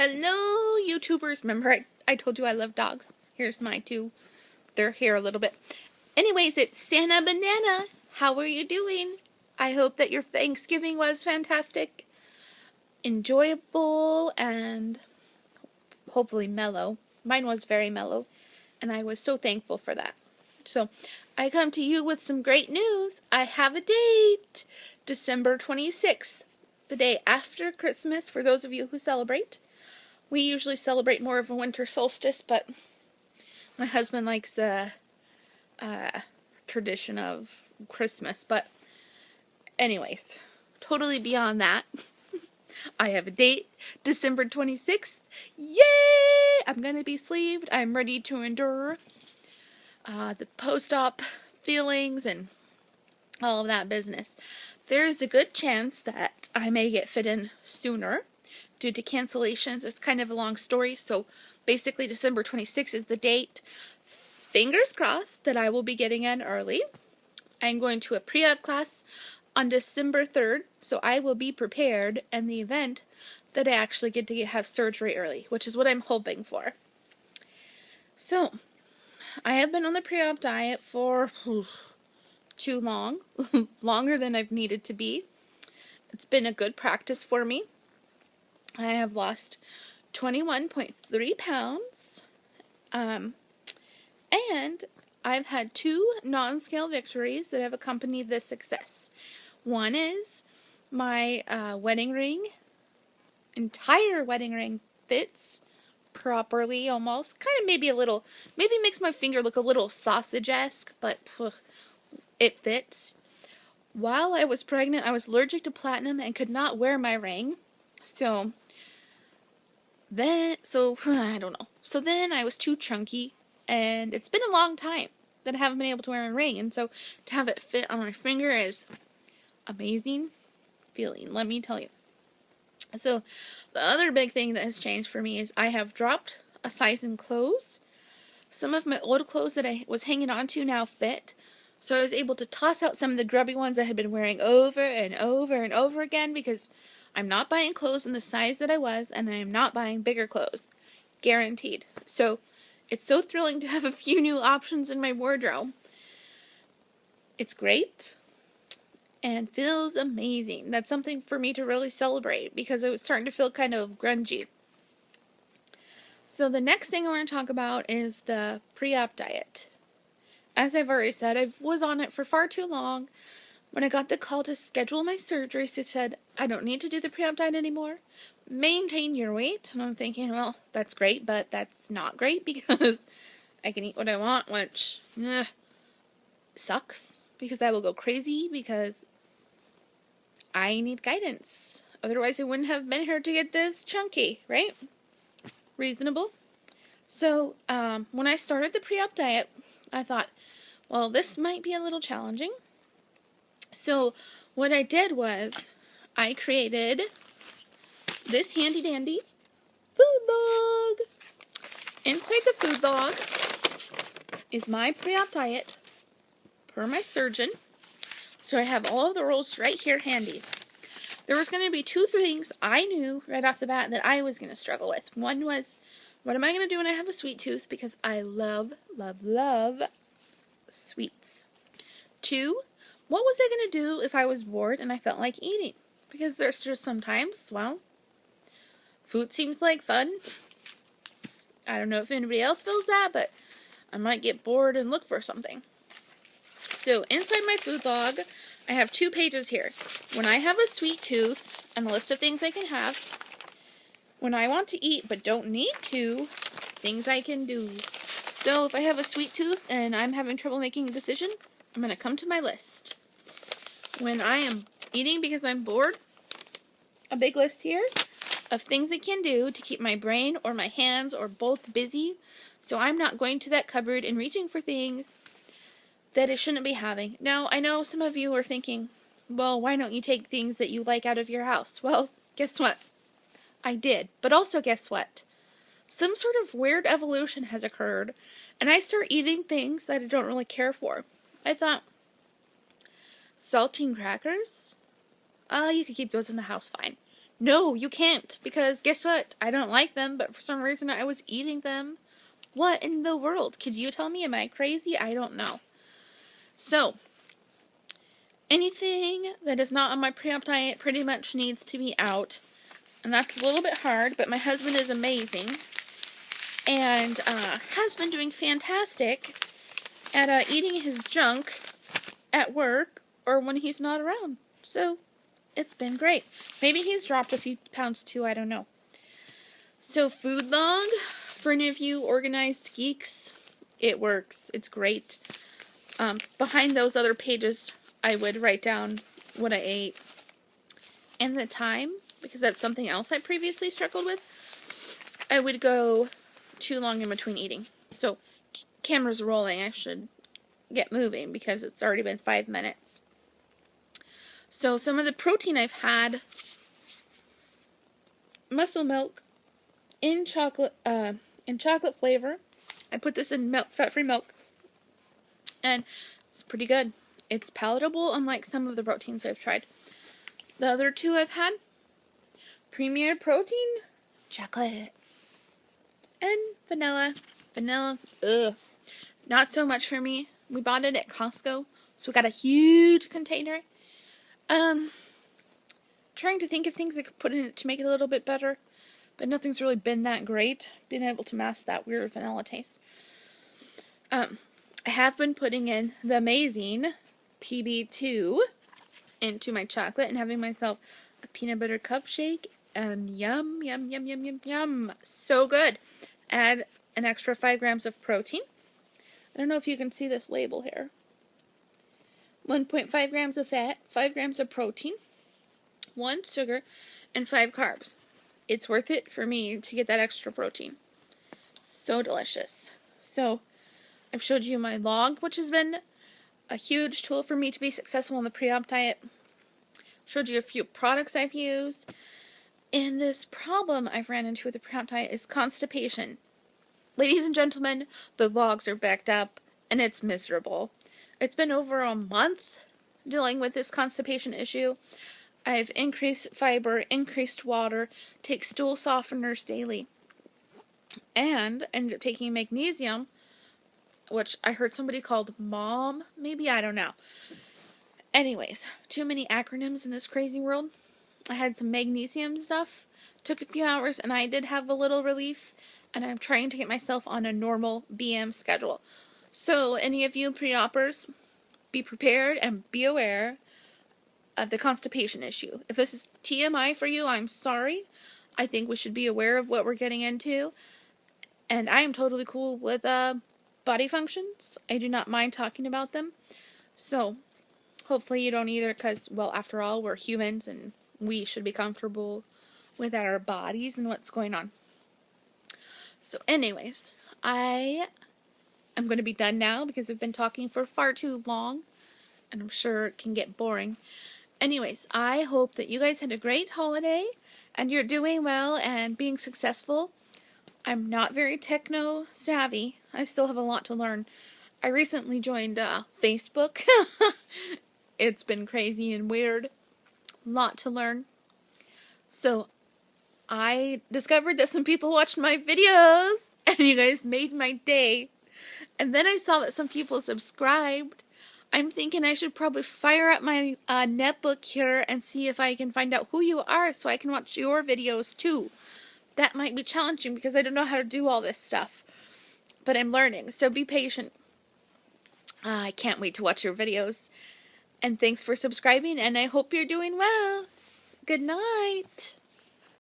Hello, YouTubers. Remember I told you I love dogs? Here's my two. They're here a little bit. Anyways, it's Santa Banana. How are you doing? I hope that your Thanksgiving was fantastic, enjoyable, and hopefully mellow. Mine was very mellow, and I was so thankful for that. So, I come to you with some great news. I have a date! December 26th, the day after Christmas for those of you who celebrate. We usually celebrate more of a winter solstice, but my husband likes the tradition of Christmas. But anyways, totally beyond that, I have a date, December 26th. Yay! I'm going to be sleeved. I'm ready to endure the post-op feelings and all of that business. There is a good chance that I may get fit in sooner due to cancellations. It's kind of a long story, so basically December 26th is the date. Fingers crossed that I will be getting in early. I'm going to a pre-op class on December 3rd, so I will be prepared in the event that I actually get to have surgery early, which is what I'm hoping for. So, I have been on the pre-op diet for too long, longer than I've needed to be. It's been a good practice for me. I have lost 21.3 pounds, and I've had 2 non-scale victories that have accompanied this success. One is my wedding ring, entire wedding ring fits properly almost, kind of maybe makes my finger look a little sausage-esque, but it fits. While I was pregnant, I was allergic to platinum and could not wear my ring. So I don't know. So then I was too chunky, and it's been a long time that I haven't been able to wear my ring, and so to have it fit on my finger is amazing feeling, let me tell you. So the other big thing that has changed for me is I have dropped a size in clothes. Some of my old clothes that I was hanging on to now fit. So I was able to toss out some of the grubby ones I had been wearing over and over and over again because I'm not buying clothes in the size that I was, and I am not buying bigger clothes. Guaranteed. So it's so thrilling to have a few new options in my wardrobe. It's great and feels amazing. That's something for me to really celebrate because I was starting to feel kind of grungy. So the next thing I want to talk about is the pre-op diet. As I've already said, I was on it for far too long. When I got the call to schedule my surgery, she said, I don't need to do the pre-op diet anymore. Maintain your weight. And I'm thinking, well, that's great, but that's not great because I can eat what I want, which sucks because I will go crazy because I need guidance. Otherwise, I wouldn't have been here to get this chunky, right? Reasonable. So, when I started the pre-op diet, I thought, well, this might be a little challenging. So, what I did was, I created this handy-dandy food log. Inside the food log is my pre-op diet per my surgeon. So I have all of the rules right here handy. There was going to be 2 things I knew right off the bat that I was going to struggle with. One was, what am I going to do when I have a sweet tooth? Because I love, love, love sweets. 2, what was I going to do if I was bored and I felt like eating? Because there's just sometimes, well, food seems like fun. I don't know if anybody else feels that, but I might get bored and look for something. So inside my food log, I have 2 pages here. When I have a sweet tooth, and a list of things I can have. When I want to eat but don't need to, things I can do. So if I have a sweet tooth and I'm having trouble making a decision, I'm going to come to my list. When I am eating because I'm bored, a big list here of things I can do to keep my brain or my hands or both busy, so I'm not going to that cupboard and reaching for things that I shouldn't be having. Now, I know some of you are thinking, well, why don't you take things that you like out of your house? Well, guess what? I did. But also, guess what? Some sort of weird evolution has occurred, and I start eating things that I don't really care for. I thought, saltine crackers? You could keep those in the house fine. No, you can't, because guess what? I don't like them, but for some reason I was eating them. What in the world? Could you tell me? Am I crazy? I don't know. So, anything that is not on my pre-op diet pretty much needs to be out. And that's a little bit hard, but my husband is amazing. And has been doing fantastic at eating his junk at work or when he's not around. So, it's been great. Maybe he's dropped a few pounds too, I don't know. So, food log, for any of you organized geeks, it works. It's great. Behind those other pages, I would write down what I ate and the time, because that's something else I previously struggled with. I would go too long in between eating. So, camera's rolling. I should get moving because it's already been 5 minutes. So, some of the protein I've had: muscle milk in chocolate flavor. I put this in fat-free milk, and it's pretty good. It's palatable, unlike some of the proteins I've tried. The other two I've had: Premier Protein, chocolate, and vanilla. Vanilla, ugh. Not so much for me. We bought it at Costco, so we got a huge container. Trying to think of things I could put in it to make it a little bit better, but nothing's really been that great, being able to mask that weird vanilla taste. I have been putting in the amazing PB2 into my chocolate and having myself a peanut butter cup shake, and yum, yum, yum, yum, yum, yum. So good. Add an extra 5 grams of protein. I don't know if you can see this label here. 1.5 grams of fat, 5 grams of protein, 1 sugar, and 5 carbs. It's worth it for me to get that extra protein. So delicious. So, I've showed you my log, which has been a huge tool for me to be successful in the pre-op diet. Showed you a few products I've used. And this problem I've ran into with the pre-op diet is constipation. Ladies and gentlemen, the logs are backed up, and it's miserable. It's been over a month dealing with this constipation issue. I've increased fiber, increased water, take stool softeners daily, and ended up taking magnesium, which I heard somebody called MOM, maybe, I don't know. Anyways, too many acronyms in this crazy world. I had some magnesium stuff, took a few hours, and I did have a little relief, and I'm trying to get myself on a normal BM schedule. So, any of you pre-oppers, be prepared and be aware of the constipation issue. If this is TMI for you, I'm sorry. I think we should be aware of what we're getting into. And I am totally cool with body functions. I do not mind talking about them. So, hopefully you don't either, because, well, after all, we're humans and we should be comfortable with our bodies and what's going on. So, anyways, I am going to be done now because I've been talking for far too long, and I'm sure it can get boring. Anyways, I hope that you guys had a great holiday, and you're doing well and being successful. I'm not very techno-savvy. I still have a lot to learn. I recently joined Facebook. It's been crazy and weird. A lot to learn. So, I discovered that some people watched my videos, and you guys made my day. And then I saw that some people subscribed. I'm thinking I should probably fire up my netbook here and see if I can find out who you are so I can watch your videos too. That might be challenging because I don't know how to do all this stuff. But I'm learning, so be patient. I can't wait to watch your videos. And thanks for subscribing, and I hope you're doing well. Good night.